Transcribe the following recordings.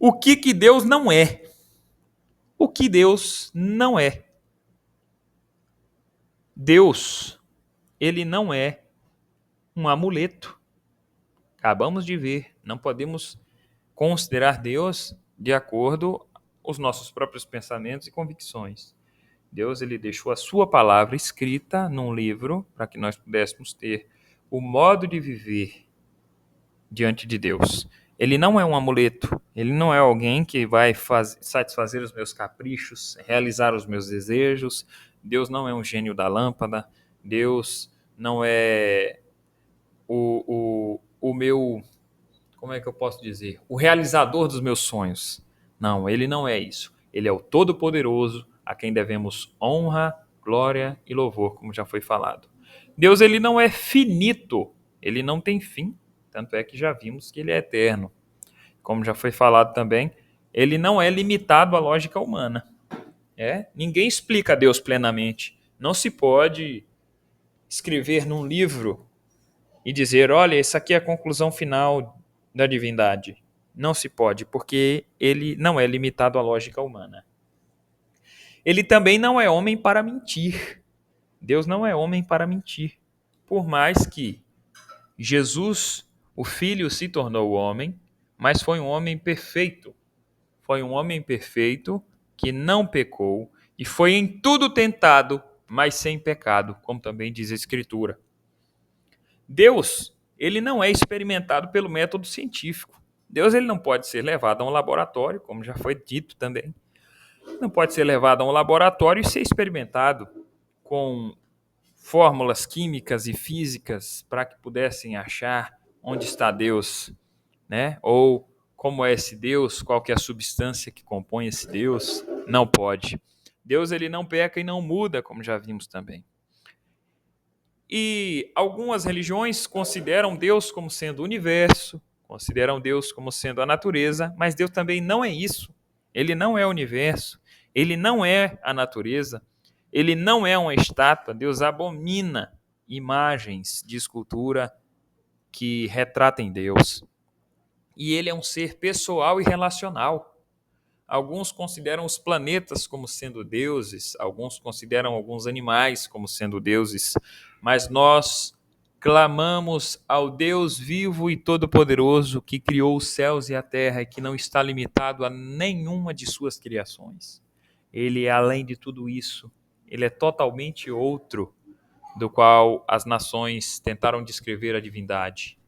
O que Deus não é? O que Deus não é? Deus, ele não é um amuleto. Acabamos de ver, não podemos considerar Deus de acordo com os nossos próprios pensamentos e convicções. Deus, ele deixou a sua palavra escrita num livro para que nós pudéssemos ter o modo de viver diante de Deus. Ele não é um amuleto, ele não é alguém que vai satisfazer os meus caprichos, realizar os meus desejos. Deus não é um gênio da lâmpada, Deus não é o meu, como é que eu posso dizer? O realizador dos meus sonhos. Não, ele não é isso. Ele é o Todo-Poderoso, a quem devemos honra, glória e louvor, como já foi falado. Deus, ele não é finito, ele não tem fim, tanto é que já vimos que ele é eterno. Como já foi falado também, ele não é limitado à lógica humana. Ninguém explica Deus plenamente. Não se pode escrever num livro e dizer, olha, essa aqui é a conclusão final da divindade. Não se pode, porque ele não é limitado à lógica humana. Ele também não é homem para mentir. Deus não é homem para mentir. Por mais que Jesus, o Filho, se tornou homem, mas foi um homem perfeito. Foi um homem perfeito que não pecou e foi em tudo tentado, mas sem pecado, como também diz a Escritura. Deus, ele não é experimentado pelo método científico. Deus, ele não pode ser levado a um laboratório, como já foi dito também. Não pode ser levado a um laboratório e ser experimentado com fórmulas químicas e físicas para que pudessem achar onde está Deus, né? Ou como é esse Deus, qual que é a substância que compõe esse Deus. Não pode. Deus, ele não peca e não muda, como já vimos também. E algumas religiões consideram Deus como sendo o universo, consideram Deus como sendo a natureza, mas Deus também não é isso. Ele não é o universo, ele não é a natureza, ele não é uma estátua. Deus abomina imagens de escultura que retratem Deus. E ele é um ser pessoal e relacional. Alguns consideram os planetas como sendo deuses, alguns consideram alguns animais como sendo deuses, mas nós clamamos ao Deus vivo e todo-poderoso que criou os céus e a terra e que não está limitado a nenhuma de suas criações. Ele é além de tudo isso, ele é totalmente outro do qual as nações tentaram descrever a divindade.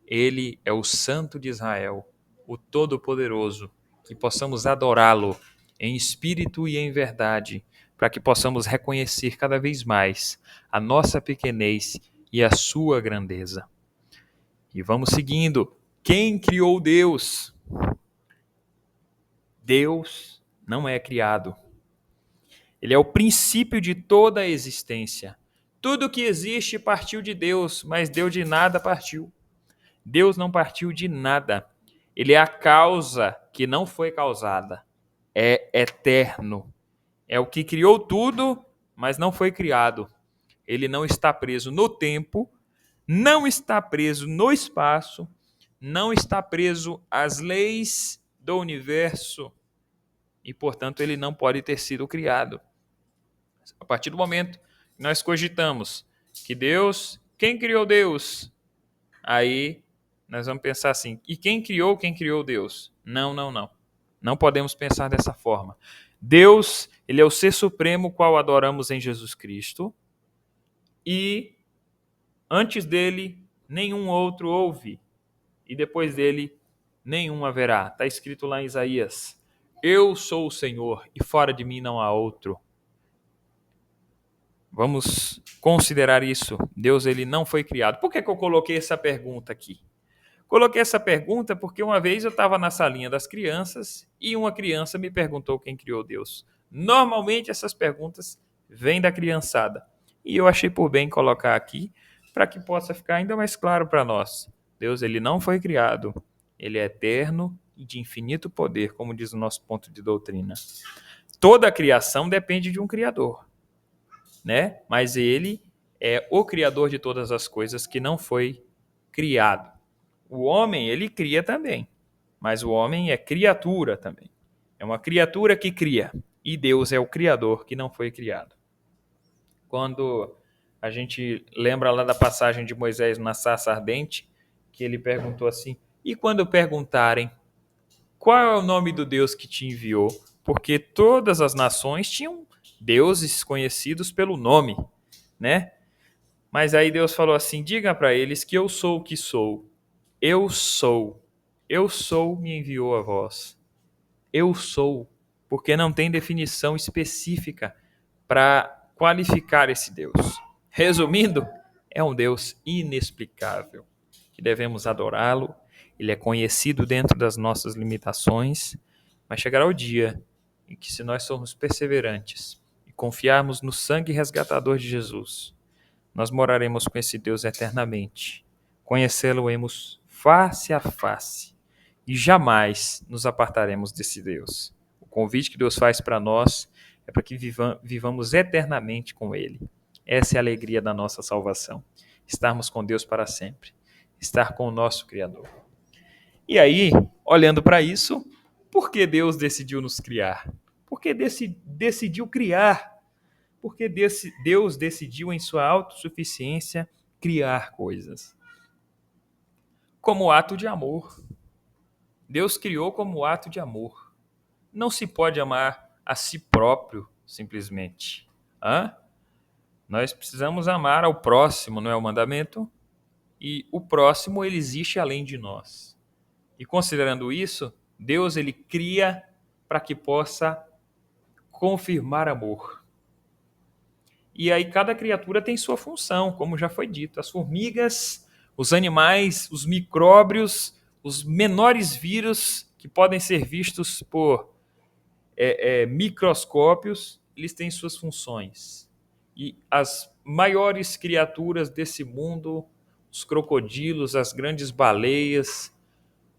Ele é o Santo de Israel, o Todo-Poderoso, que possamos adorá-lo em espírito e em verdade, para que possamos reconhecer cada vez mais a nossa pequenez e a sua grandeza. E vamos seguindo. Quem criou Deus? Deus não é criado. Ele é o princípio de toda a existência. Tudo que existe partiu de Deus, mas Deus de nada partiu. Deus não partiu de nada. Ele é a causa que não foi causada. É eterno. É o que criou tudo, mas não foi criado. Ele não está preso no tempo, não está preso no espaço, não está preso às leis do universo e, portanto, ele não pode ter sido criado. A partir do momento que nós cogitamos que Deus, quem criou Deus? Aí nós vamos pensar assim, e quem criou Deus? Não, não, não. Não podemos pensar dessa forma. Deus, ele é o ser supremo, qual adoramos em Jesus Cristo, e antes dele nenhum outro houve, e depois dele nenhum haverá. Está escrito lá em Isaías, eu sou o Senhor, e fora de mim não há outro. Vamos considerar isso. Deus, ele não foi criado. Por que eu coloquei essa pergunta aqui? Coloquei essa pergunta porque uma vez eu estava na salinha das crianças e uma criança me perguntou quem criou Deus. Normalmente essas perguntas vêm da criançada. E eu achei por bem colocar aqui para que possa ficar ainda mais claro para nós. Deus, ele não foi criado. Ele é eterno e de infinito poder, como diz o nosso ponto de doutrina. Toda a criação depende de um criador, né? Mas ele é o criador de todas as coisas que não foi criado. O homem, ele cria também. mas o homem é criatura também. É uma criatura que cria, e Deus é o Criador que não foi criado. Quando a gente lembra lá da passagem de Moisés na sarça ardente, que ele perguntou assim, e quando perguntarem, qual é o nome do Deus que te enviou? Porque todas as nações tinham deuses conhecidos pelo nome, né? Mas aí Deus falou assim, diga para eles que eu sou o que sou. Eu sou. Eu sou me enviou a vós. Eu sou. Porque não tem definição específica para qualificar esse Deus. Resumindo, é um Deus inexplicável, que devemos adorá-lo. Ele é conhecido dentro das nossas limitações, mas chegará o dia em que, se nós formos perseverantes e confiarmos no sangue resgatador de Jesus, nós moraremos com esse Deus eternamente. Conhecê-lo-emos face a face e jamais nos apartaremos desse Deus. O convite que Deus faz para nós é para que vivamos eternamente com Ele. Essa é a alegria da nossa salvação. Estarmos com Deus para sempre. Estar com o nosso Criador. E aí, olhando para isso, por que Deus decidiu nos criar? Por que decidiu criar? Porque Deus decidiu, em sua autossuficiência, criar coisas. Como ato de amor. Deus criou como ato de amor. Não se pode amar a si próprio, simplesmente. Nós precisamos amar ao próximo, não é o mandamento? E o próximo, ele existe além de nós. E considerando isso, Deus, ele cria para que possa confirmar amor. E aí cada criatura tem sua função, como já foi dito. As formigas, os animais, os micróbios, os menores vírus que podem ser vistos por microscópios, eles têm suas funções. E as maiores criaturas desse mundo, os crocodilos, as grandes baleias,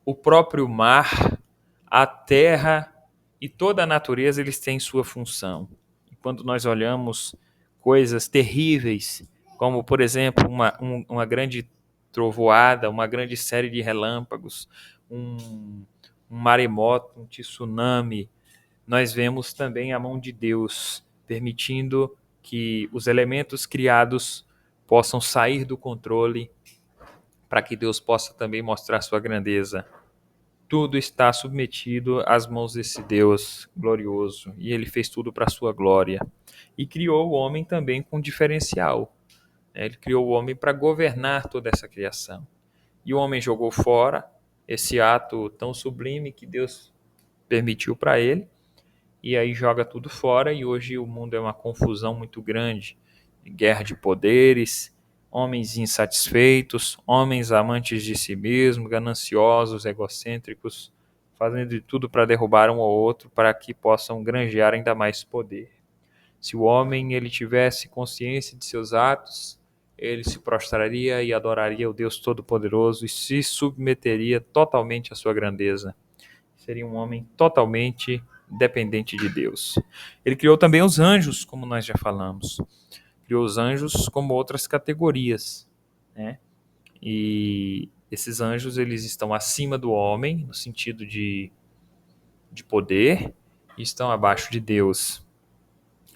o próprio mar, a terra e toda a natureza, eles têm sua função. E quando nós olhamos coisas terríveis, como, por exemplo, uma grande trovoada, uma grande série de relâmpagos, um maremoto, um tsunami, nós vemos também a mão de Deus permitindo que os elementos criados possam sair do controle para que Deus possa também mostrar sua grandeza. Tudo está submetido às mãos desse Deus glorioso e ele fez tudo para a sua glória. E criou o homem também com diferencial. Ele criou o homem para governar toda essa criação. E o homem jogou fora esse ato tão sublime que Deus permitiu para ele, e aí joga tudo fora, e hoje o mundo é uma confusão muito grande, guerra de poderes, homens insatisfeitos, homens amantes de si mesmos, gananciosos, egocêntricos, fazendo de tudo para derrubar um ao outro, para que possam granjear ainda mais poder. Se o homem ele tivesse consciência de seus atos, ele se prostraria e adoraria o Deus Todo-Poderoso e se submeteria totalmente à sua grandeza. Seria um homem totalmente dependente de Deus. Ele criou também os anjos, como nós já falamos. Criou os anjos como outras categorias, né? E esses anjos, eles estão acima do homem, no sentido de poder, e estão abaixo de Deus.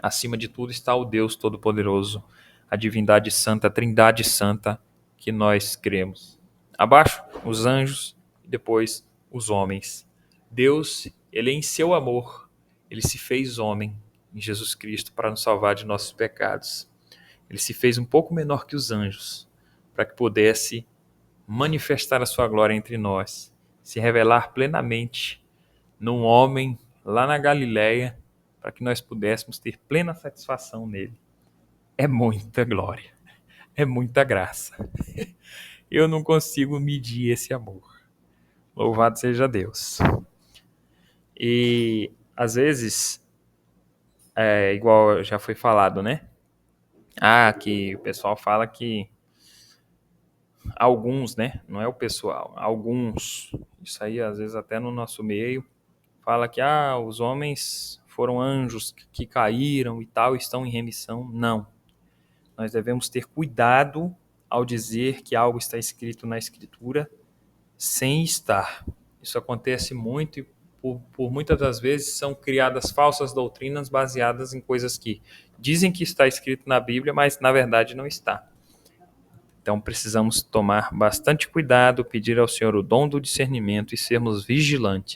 Acima de tudo está o Deus Todo-Poderoso, a divindade santa, a trindade santa que nós cremos. Abaixo, os anjos, e depois os homens. Deus, ele em seu amor, ele se fez homem em Jesus Cristo para nos salvar de nossos pecados. Ele se fez um pouco menor que os anjos, para que pudesse manifestar a sua glória entre nós, se revelar plenamente num homem lá na Galileia, para que nós pudéssemos ter plena satisfação nele. É muita glória, é muita graça. Eu não consigo medir esse amor. Louvado seja Deus. E às vezes, igual já foi falado, né? Que o pessoal fala que alguns, né? Não é o pessoal, alguns. Isso aí às vezes até no nosso meio fala que os homens foram anjos que caíram e tal, estão em remissão. Não. Nós devemos ter cuidado ao dizer que algo está escrito na Escritura sem estar. Isso acontece muito e por muitas das vezes são criadas falsas doutrinas baseadas em coisas que dizem que está escrito na Bíblia, mas na verdade não está. Então precisamos tomar bastante cuidado, pedir ao Senhor o dom do discernimento e sermos vigilantes.